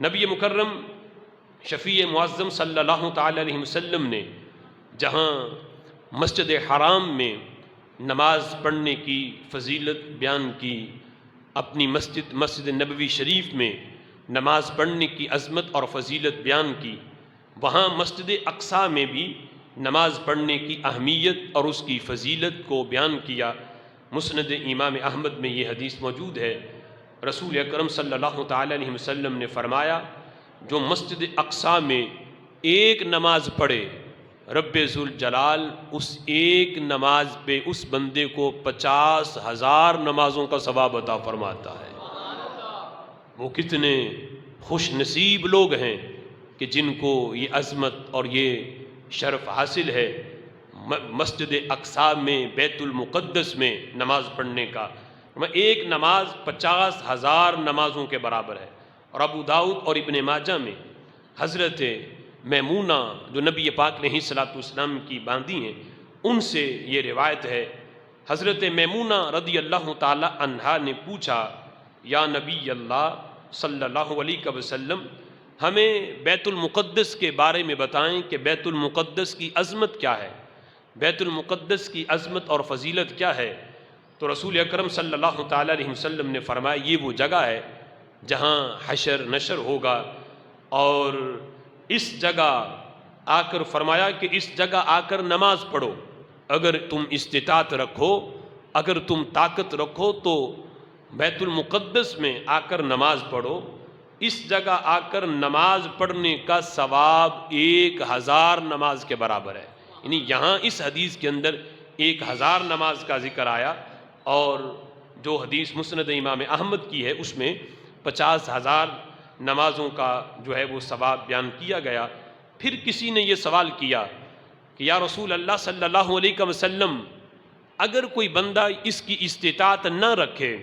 نبی مکرم شفیع معظم صلی اللہ تعالی علیہ وسلم نے جہاں مسجد حرام میں نماز پڑھنے کی فضیلت بیان کی، اپنی مسجد نبوی شریف میں نماز پڑھنے کی عظمت اور فضیلت بیان کی، وہاں مسجد اقصیٰ میں بھی نماز پڑھنے کی اہمیت اور اس کی فضیلت کو بیان کیا۔ مسند امام احمد میں یہ حدیث موجود ہے، رسول اکرم صلی اللہ تعالی علیہ وسلم نے فرمایا، جو مسجد اقصیٰ میں ایک نماز پڑھے، رب ذوالجلال اس ایک نماز پہ اس بندے کو 50,000 نمازوں کا ثواب عطا فرماتا ہے۔ وہ کتنے خوش نصیب لوگ ہیں کہ جن کو یہ عظمت اور یہ شرف حاصل ہے مسجد اقصیٰ میں، بیت المقدس میں نماز پڑھنے کا۔ ایک نماز 50,000 نمازوں کے برابر ہے۔ اور ابو داؤد اور ابن ماجہ میں حضرت میمونہ جو نبی پاک نے صلوات والسلام کی باندھی ہیں، ان سے یہ روایت ہے، حضرت میمونہ رضی اللہ تعالی عنہا نے پوچھا، یا نبی اللہ صلی اللہ علیہ وسلم، ہمیں بیت المقدس کے بارے میں بتائیں کہ بیت المقدس کی عظمت کیا ہے، بیت المقدس کی عظمت اور فضیلت کیا ہے؟ تو رسول اکرم صلی اللہ تعالی علیہ وسلم نے فرمایا، یہ وہ جگہ ہے جہاں حشر نشر ہوگا، اور اس جگہ آ کر فرمایا کہ اس جگہ آ کر نماز پڑھو، اگر تم استطاعت رکھو، اگر تم طاقت رکھو تو بیت المقدس میں آ کر نماز پڑھو۔ اس جگہ آ کر نماز پڑھنے کا ثواب 1,000 نماز کے برابر ہے۔ یعنی یہاں اس حدیث کے اندر 1,000 نماز کا ذکر آیا، اور جو حدیث مسند امام احمد کی ہے اس میں 50,000 نمازوں کا جو ہے وہ ثواب بیان کیا گیا۔ پھر کسی نے یہ سوال کیا کہ یا رسول اللہ صلی اللہ علیہ وسلم، اگر کوئی بندہ اس کی استطاعت نہ رکھے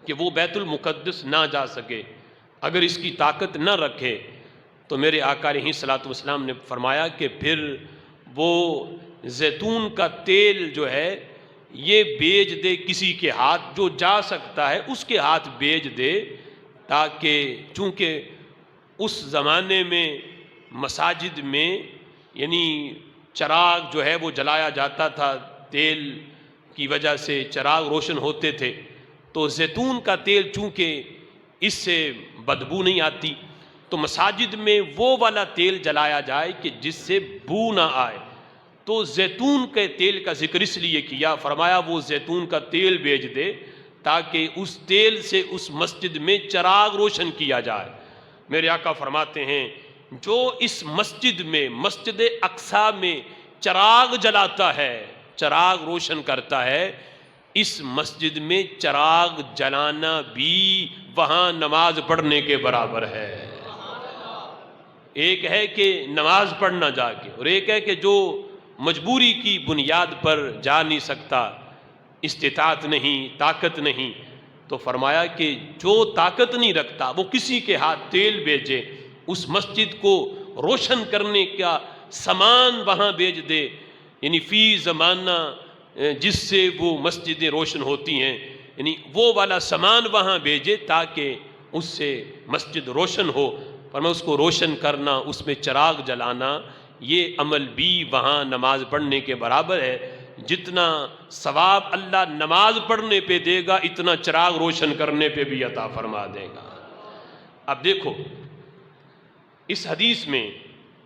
کہ وہ بیت المقدس نہ جا سکے، اگر اس کی طاقت نہ رکھے، تو میرے آقا علیہ الصلوۃ والسلام نے فرمایا کہ پھر وہ زیتون کا تیل جو ہے یہ بیچ دے کسی کے ہاتھ، جو جا سکتا ہے اس کے ہاتھ بیچ دے، تاکہ چونکہ اس زمانے میں مساجد میں یعنی چراغ جو ہے وہ جلایا جاتا تھا، تیل کی وجہ سے چراغ روشن ہوتے تھے، تو زیتون کا تیل چونکہ اس سے بدبو نہیں آتی، تو مساجد میں وہ والا تیل جلایا جائے کہ جس سے بو نہ آئے۔ تو زیتون کے تیل کا ذکر اس لیے کیا، فرمایا وہ زیتون کا تیل بیچ دے تاکہ اس تیل سے اس مسجد میں چراغ روشن کیا جائے۔ میرے آقا فرماتے ہیں، جو اس مسجد میں، مسجد اقصیٰ میں چراغ جلاتا ہے، چراغ روشن کرتا ہے، اس مسجد میں چراغ جلانا بھی وہاں نماز پڑھنے کے برابر ہے۔ ایک ہے کہ نماز پڑھنا جا کے، اور ایک ہے کہ جو مجبوری کی بنیاد پر جا نہیں سکتا، استطاعت نہیں، طاقت نہیں، تو فرمایا کہ جو طاقت نہیں رکھتا وہ کسی کے ہاتھ تیل بھیجے، اس مسجد کو روشن کرنے کا سامان وہاں بھیج دے، یعنی فی زمانہ جس سے وہ مسجدیں روشن ہوتی ہیں، یعنی وہ والا سامان وہاں بھیجے تاکہ اس سے مسجد روشن ہو۔ فرمایا اس کو روشن کرنا، اس میں چراغ جلانا، یہ عمل بھی وہاں نماز پڑھنے کے برابر ہے۔ جتنا ثواب اللہ نماز پڑھنے پہ دے گا، اتنا چراغ روشن کرنے پہ بھی عطا فرما دے گا۔ اب دیکھو اس حدیث میں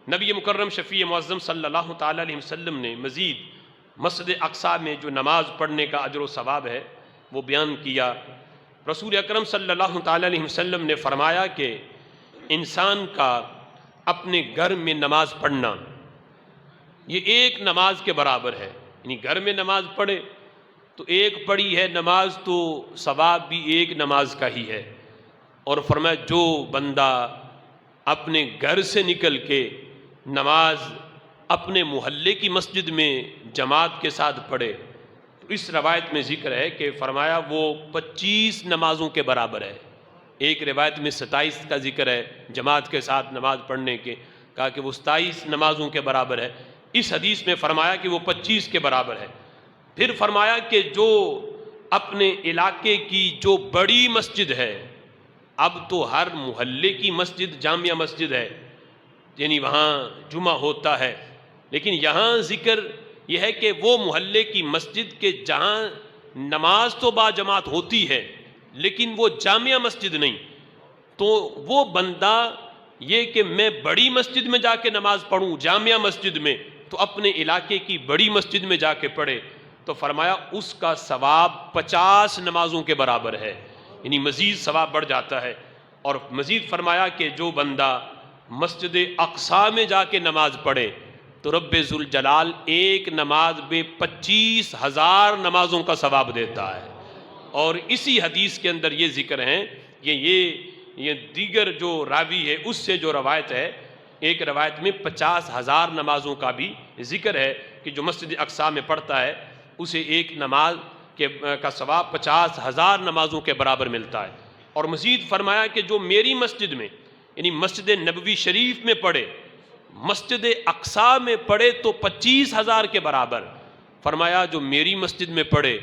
نبی مکرم شفیع معظم صلی اللہ تعالی علیہ وسلم نے مزید مسجد اقصیٰ میں جو نماز پڑھنے کا اجر و ثواب ہے وہ بیان کیا۔ رسول اکرم صلی اللہ تعالی علیہ وسلم نے فرمایا کہ انسان کا اپنے گھر میں نماز پڑھنا یہ ایک نماز کے برابر ہے، یعنی گھر میں نماز پڑھے تو ایک پڑھی ہے نماز تو ثواب بھی ایک نماز کا ہی ہے۔ اور فرمایا جو بندہ اپنے گھر سے نکل کے نماز اپنے محلے کی مسجد میں جماعت کے ساتھ پڑھے، تو اس روایت میں ذکر ہے کہ فرمایا وہ 25 نمازوں کے برابر ہے۔ ایک روایت میں 27 کا ذکر ہے جماعت کے ساتھ نماز پڑھنے کے، کہا کہ وہ 27 نمازوں کے برابر ہے۔ اس حدیث میں فرمایا کہ وہ 25 کے برابر ہے۔ پھر فرمایا کہ جو اپنے علاقے کی جو بڑی مسجد ہے، اب تو ہر محلے کی مسجد جامعہ مسجد ہے، یعنی وہاں جمعہ ہوتا ہے، لیکن یہاں ذکر یہ ہے کہ وہ محلے کی مسجد کے جہاں نماز تو با جماعت ہوتی ہے لیکن وہ جامعہ مسجد نہیں، تو وہ بندہ یہ کہ میں بڑی مسجد میں جا کے نماز پڑھوں جامعہ مسجد میں، تو اپنے علاقے کی بڑی مسجد میں جا کے پڑھے، تو فرمایا اس کا ثواب 50 نمازوں کے برابر ہے، یعنی مزید ثواب بڑھ جاتا ہے۔ اور مزید فرمایا کہ جو بندہ مسجد اقصیٰ میں جا کے نماز پڑھے تو رب ذوالجلال ایک نماز میں 25,000 نمازوں کا ثواب دیتا ہے۔ اور اسی حدیث کے اندر یہ ذکر ہے، یہ دیگر جو راوی ہے اس سے جو روایت ہے، ایک روایت میں 50,000 نمازوں کا بھی ذکر ہے کہ جو مسجد اقصیٰ میں پڑھتا ہے اسے ایک نماز کا ثواب 50,000 نمازوں کے برابر ملتا ہے۔ اور مزید فرمایا کہ جو میری مسجد میں یعنی مسجد نبوی شریف میں پڑھے، مسجد اقصیٰ میں پڑھے تو 25,000 کے برابر، فرمایا جو میری مسجد میں پڑھے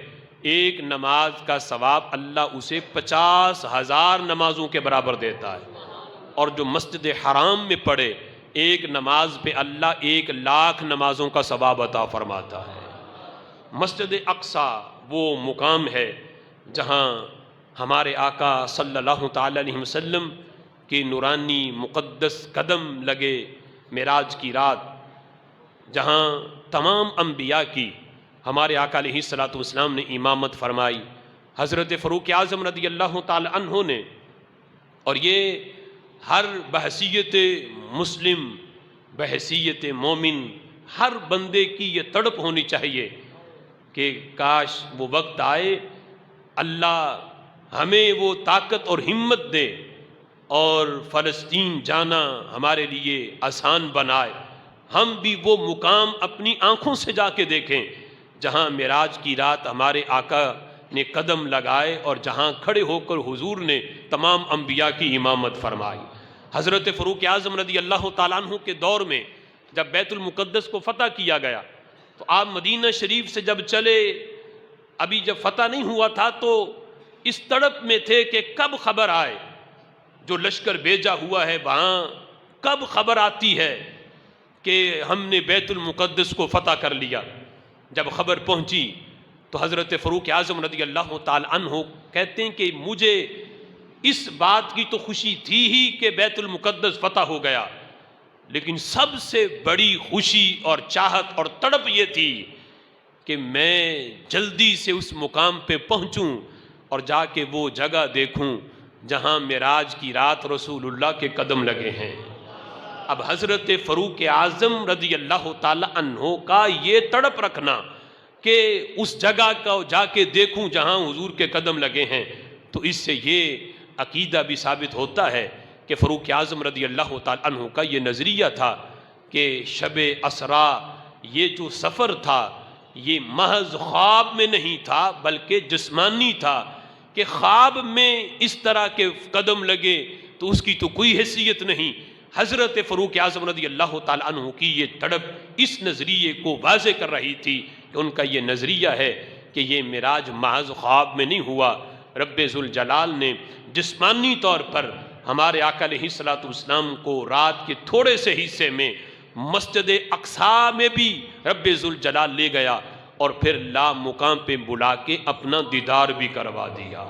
ایک نماز کا ثواب اللہ اسے 50,000 نمازوں کے برابر دیتا ہے، اور جو مسجد حرام میں پڑھے ایک نماز پہ اللہ 1,00,000 نمازوں کا ثواب عطا فرماتا ہے۔ مسجد اقصیٰ وہ مقام ہے جہاں ہمارے آقا صلی اللہ تعالی علیہ وسلم کے نورانی مقدس قدم لگے معراج کی رات، جہاں تمام انبیاء کی ہمارے آقا علیہ الصلوۃ والسلام نے امامت فرمائی، حضرت فاروق اعظم رضی اللہ تعالی عنہ نے، اور یہ ہر بحیثیت مسلم، بحیثیت مومن، ہر بندے کی یہ تڑپ ہونی چاہیے کہ کاش وہ وقت آئے اللہ ہمیں وہ طاقت اور ہمت دے اور فلسطین جانا ہمارے لیے آسان بنائے، ہم بھی وہ مقام اپنی آنکھوں سے جا کے دیکھیں جہاں معراج کی رات ہمارے آقا نے قدم لگائے اور جہاں کھڑے ہو کر حضور نے تمام انبیاء کی امامت فرمائی۔ حضرت فاروق اعظم رضی اللہ تعالیٰ عنہ کے دور میں جب بیت المقدس کو فتح کیا گیا تو آپ مدینہ شریف سے جب چلے، ابھی جب فتح نہیں ہوا تھا تو اس تڑپ میں تھے کہ کب خبر آئے، جو لشکر بھیجا ہوا ہے وہاں کب خبر آتی ہے کہ ہم نے بیت المقدس کو فتح کر لیا۔ جب خبر پہنچی تو حضرت فاروق اعظم رضی اللہ تعالی عنہ کہتے ہیں کہ مجھے اس بات کی تو خوشی تھی ہی کہ بیت المقدس فتح ہو گیا، لیکن سب سے بڑی خوشی اور چاہت اور تڑپ یہ تھی کہ میں جلدی سے اس مقام پہ پہنچوں اور جا کے وہ جگہ دیکھوں جہاں معراج کی رات رسول اللہ کے قدم لگے ہیں۔ اب حضرت فاروق اعظم رضی اللہ تعالی عنہ کا یہ تڑپ رکھنا کہ اس جگہ کا جا کے دیکھوں جہاں حضور کے قدم لگے ہیں، تو اس سے یہ عقیدہ بھی ثابت ہوتا ہے کہ فاروق اعظم رضی اللہ تعالی عنہ کا یہ نظریہ تھا کہ شب اسرا یہ جو سفر تھا یہ محض خواب میں نہیں تھا بلکہ جسمانی تھا، کہ خواب میں اس طرح کے قدم لگے تو اس کی تو کوئی حیثیت نہیں۔ حضرت فاروق اعظم رضی اللہ تعالی عنہ کی یہ تڑپ اس نظریے کو واضح کر رہی تھی کہ ان کا یہ نظریہ ہے کہ یہ معراج محض خواب میں نہیں ہوا، رب ذوالجلال نے جسمانی طور پر ہمارے آقا علیہ الصلوۃ والسلام کو رات کے تھوڑے سے حصے میں مسجد اقصیٰ میں بھی رب ذوالجلال لے گیا اور پھر لا مقام پہ بلا کے اپنا دیدار بھی کروا دیا۔